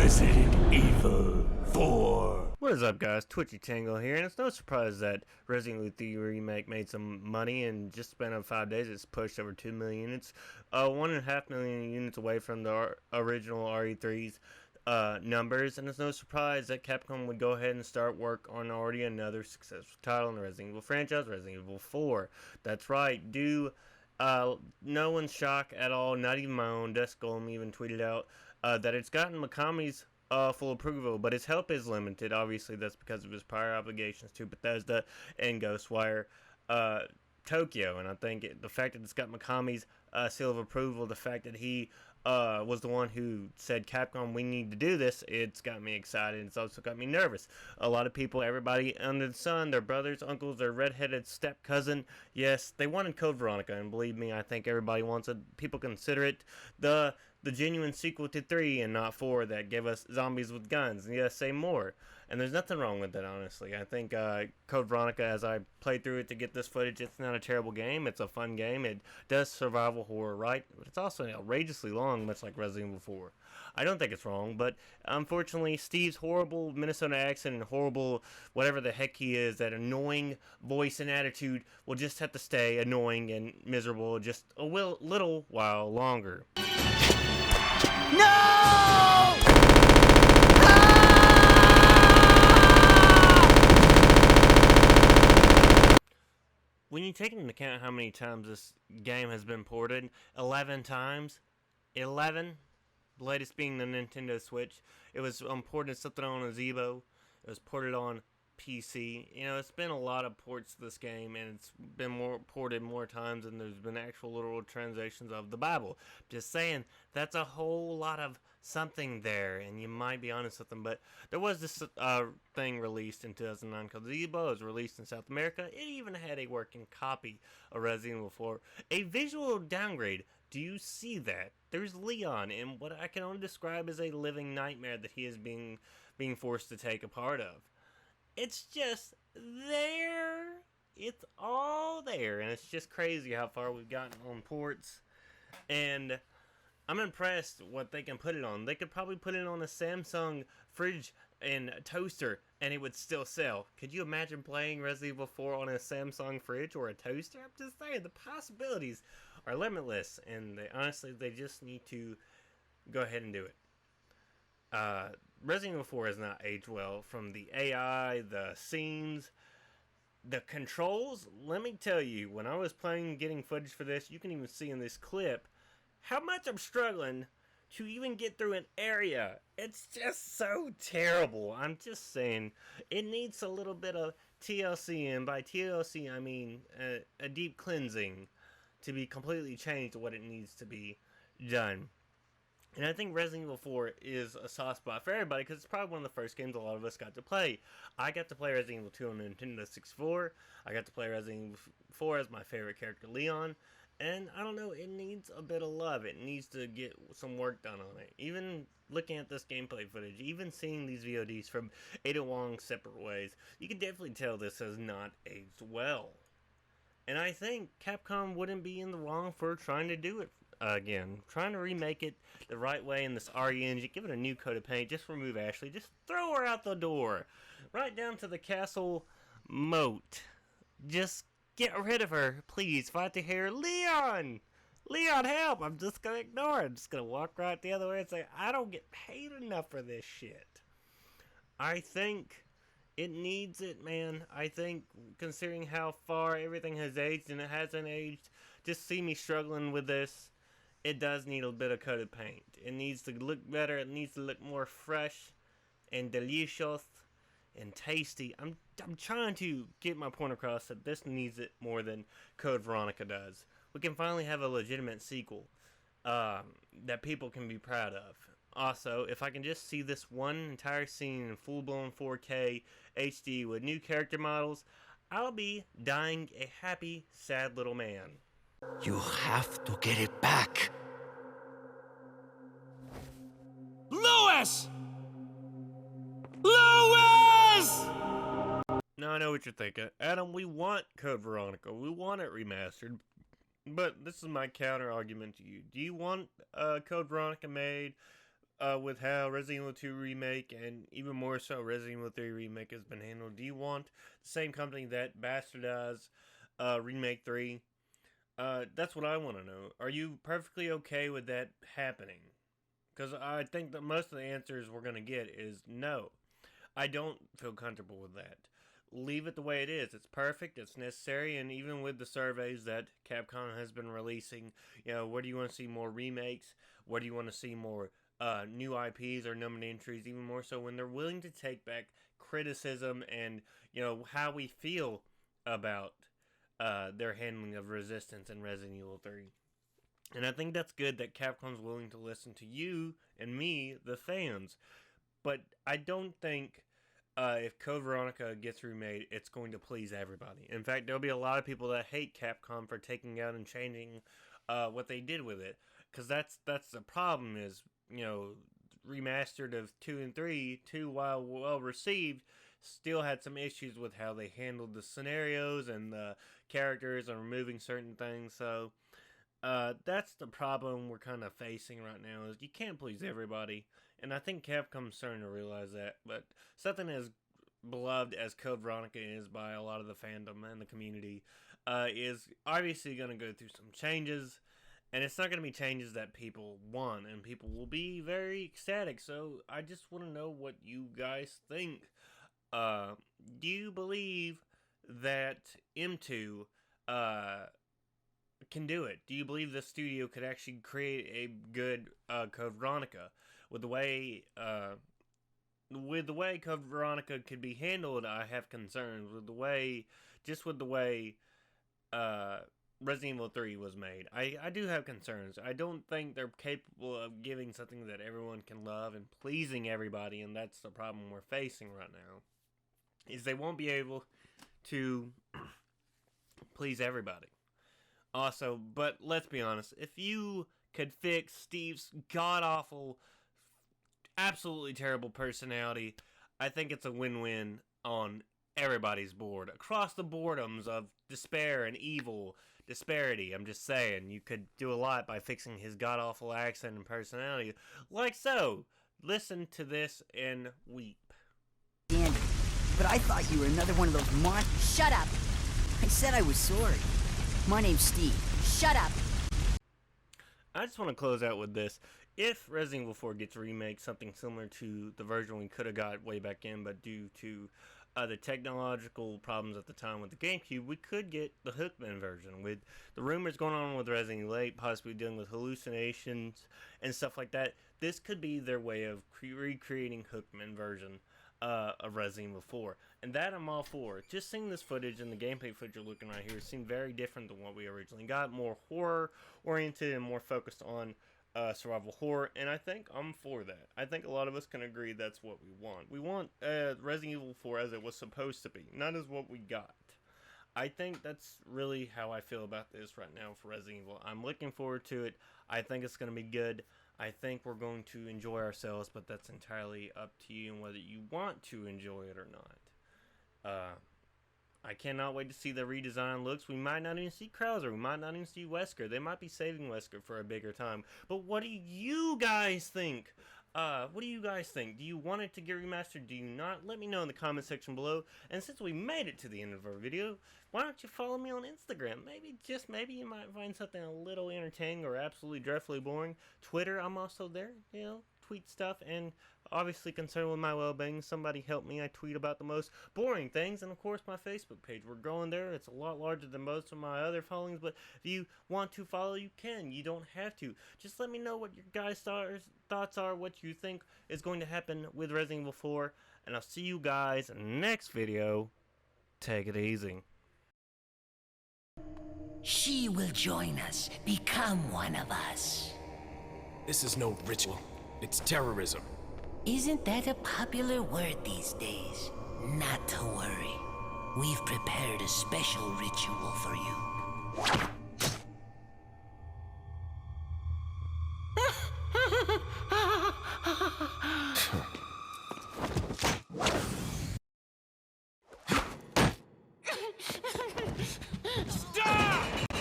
Resident Evil 4. What is up, guys? Twitchy Tangle here, and it's no surprise that Resident Evil 3 Remake made some money, and just span of 5 days it's pushed over 2 million units, 1.5 million units away from the original RE3's numbers, and it's no surprise that Capcom would go ahead and start work on already another successful title in the Resident Evil franchise, Resident Evil 4. That's right, no one's shock at all, not even my own. Desk Golem even tweeted out that it's gotten Mikami's full approval, but his help is limited. Obviously, that's because of his prior obligations to Bethesda and Ghostwire Tokyo. And I think the fact that it's got Mikami's seal of approval, the fact that he was the one who said, Capcom, we need to do this, it's got me excited. It's also got me nervous. A lot of people, everybody under the sun, their brothers, uncles, their redheaded step cousin, yes, they wanted Code Veronica, and believe me, I think everybody wants it. People consider it the genuine sequel to 3 and not 4 that gave us zombies with guns. And yes, say more. And there's nothing wrong with that, honestly. I think Code Veronica, as I played through it to get this footage, it's not a terrible game. It's a fun game. It does survival horror right, but it's also outrageously long, much like Resident Evil 4. I don't think it's wrong, but unfortunately, Steve's horrible Minnesota accent and horrible whatever the heck he is, that annoying voice and attitude will just have to stay annoying and miserable just a little while longer. No! When you take into account how many times this game has been ported, 11 times, 11, the latest being the Nintendo Switch. It was ported something on a Zebo, it was ported on PC. You know, it's been a lot of ports to this game, and it's been ported more times than there's been actual literal translations of the Bible. Just saying, that's a whole lot of something there, and you might be onto something. But there was this thing released in 2009 called Zebo. It was released in South America. It even had a working copy of Resident Evil 4. A visual downgrade. Do you see that? There's Leon in what I can only describe as a living nightmare that he is being forced to take a part of. It's just there. It's all there. And it's just crazy how far we've gotten on ports. And I'm impressed what they can put it on. They could probably put it on a Samsung fridge and toaster and it would still sell. Could you imagine playing Resident Evil 4 on a Samsung fridge or a toaster? I'm just saying, the possibilities are limitless. And they just need to go ahead and do it. Resident Evil 4 has not aged well. From the AI, the scenes, the controls. Let me tell you, when I was playing, getting footage for this, you can even see in this clip how much I'm struggling to even get through an area. It's just so terrible. I'm just saying, it needs a little bit of TLC, and by TLC I mean a deep cleansing, to be completely changed to what it needs to be done. And I think Resident Evil 4 is a soft spot for everybody because it's probably one of the first games a lot of us got to play. I got to play Resident Evil 2 on Nintendo 64. I got to play Resident Evil 4 as my favorite character, Leon. And I don't know, it needs a bit of love. It needs to get some work done on it. Even looking at this gameplay footage, even seeing these VODs from Ada Wong separate ways, you can definitely tell this has not aged well. And I think Capcom wouldn't be in the wrong for trying to do it again. Trying to remake it the right way in this RE engine. Give it a new coat of paint. Just remove Ashley. Just throw her out the door. Right down to the castle moat. Just get rid of her. Please, fight to hear Leon! Leon, help! I'm just gonna ignore it. I'm just gonna walk right the other way and say, I don't get paid enough for this shit. I think it needs it, man. I think, considering how far everything has aged, and it hasn't aged, just see me struggling with this. It does need a bit of coated paint. It needs to look better. It needs to look more fresh and delicious and tasty. I'm trying to get my point across that this needs it more than Code Veronica does. We can finally have a legitimate sequel that people can be proud of. Also, if I can just see this one entire scene in full-blown 4K HD with new character models, I'll be dying a happy, sad little man. You have to get it back. Louis! Louis! Now I know what you're thinking. Adam, we want Code Veronica. We want it remastered. But this is my counter argument to you. Do you want Code Veronica made with how Resident Evil 2 Remake and even more so Resident Evil 3 Remake has been handled? Do you want the same company that bastardized Remake 3? That's what I want to know. Are you perfectly okay with that happening? Because I think that most of the answers we're going to get is no. I don't feel comfortable with that. Leave it the way it is. It's perfect, it's necessary, and even with the surveys that Capcom has been releasing, where do you want to see more remakes? Where do you want to see more new IPs or numbered entries? Even more so when they're willing to take back criticism and, how we feel about their handling of Resistance and Resident Evil 3. And I think that's good that Capcom's willing to listen to you and me, the fans. But I don't think if Code Veronica gets remade, it's going to please everybody. In fact, there'll be a lot of people that hate Capcom for taking out and changing what they did with it. Because that's the problem is, remastered of 2 and 3, 2 while well received, still had some issues with how they handled the scenarios and the characters and removing certain things. So that's the problem we're kind of facing right now, is you can't please everybody. And I think Capcom's starting to realize that. But something as beloved as Code Veronica is by a lot of the fandom and the community is obviously going to go through some changes. And it's not going to be changes that people want. And people will be very ecstatic. So I just want to know what you guys think. Do you believe that M2 can do it? Do you believe the studio could actually create a good Code Veronica? With the way Code Veronica could be handled, I have concerns. With the way Resident Evil 3 was made, I do have concerns. I don't think they're capable of giving something that everyone can love and pleasing everybody, and that's the problem we're facing right now. Is they won't be able to please everybody. Also, but let's be honest, if you could fix Steve's god-awful, absolutely terrible personality, I think it's a win-win on everybody's board. Across the boredoms of despair and evil, disparity, I'm just saying, you could do a lot by fixing his god-awful accent and personality. Like so. Listen to this and weep. Andy, but I thought you were another one of those monsters. Shut up! I said I was sorry. My name's Steve. Shut up! I just want to close out with this. If Resident Evil 4 gets remade, something similar to the version we could have got way back in, but due to the technological problems at the time with the GameCube, we could get the Hookman version. With the rumors going on with Resident Evil 8, possibly dealing with hallucinations and stuff like that, this could be their way of recreating Hookman version of Resident Evil 4. And that I'm all for. Just seeing this footage and the gameplay footage you're looking right here seemed very different than what we originally got. More horror-oriented and more focused on survival horror, and I think I'm for that. I think a lot of us can agree that's what we want. We want Resident Evil 4 as it was supposed to be, not as what we got. I think that's really how I feel about this right now for Resident Evil. I'm looking forward to it. I think it's going to be good. I think we're going to enjoy ourselves, but that's entirely up to you and whether you want to enjoy it or not. I cannot wait to see the redesigned looks. We might not even see Krauser. We might not even see Wesker. They might be saving Wesker for a bigger time. But what do you guys think? What do you guys think? Do you want it to get remastered? Do you not? Let me know in the comment section below. And since we made it to the end of our video, why don't you follow me on Instagram? Maybe you might find something a little entertaining or absolutely dreadfully boring. Twitter, I'm also there. Tweet stuff, and obviously concerned with my well-being. Somebody help me. I tweet about the most boring things. And of course my Facebook page, we're growing there. It's a lot larger than most of my other followings, but if you want to follow, you can. You don't have to. Just let me know what your guys' thoughts are, what you think is going to happen with Resident Evil 4, and I'll see you guys in the next video. Take it easy. She will join us, become one of us. This is no ritual. It's terrorism. Isn't that a popular word these days? Not to worry. We've prepared a special ritual for you.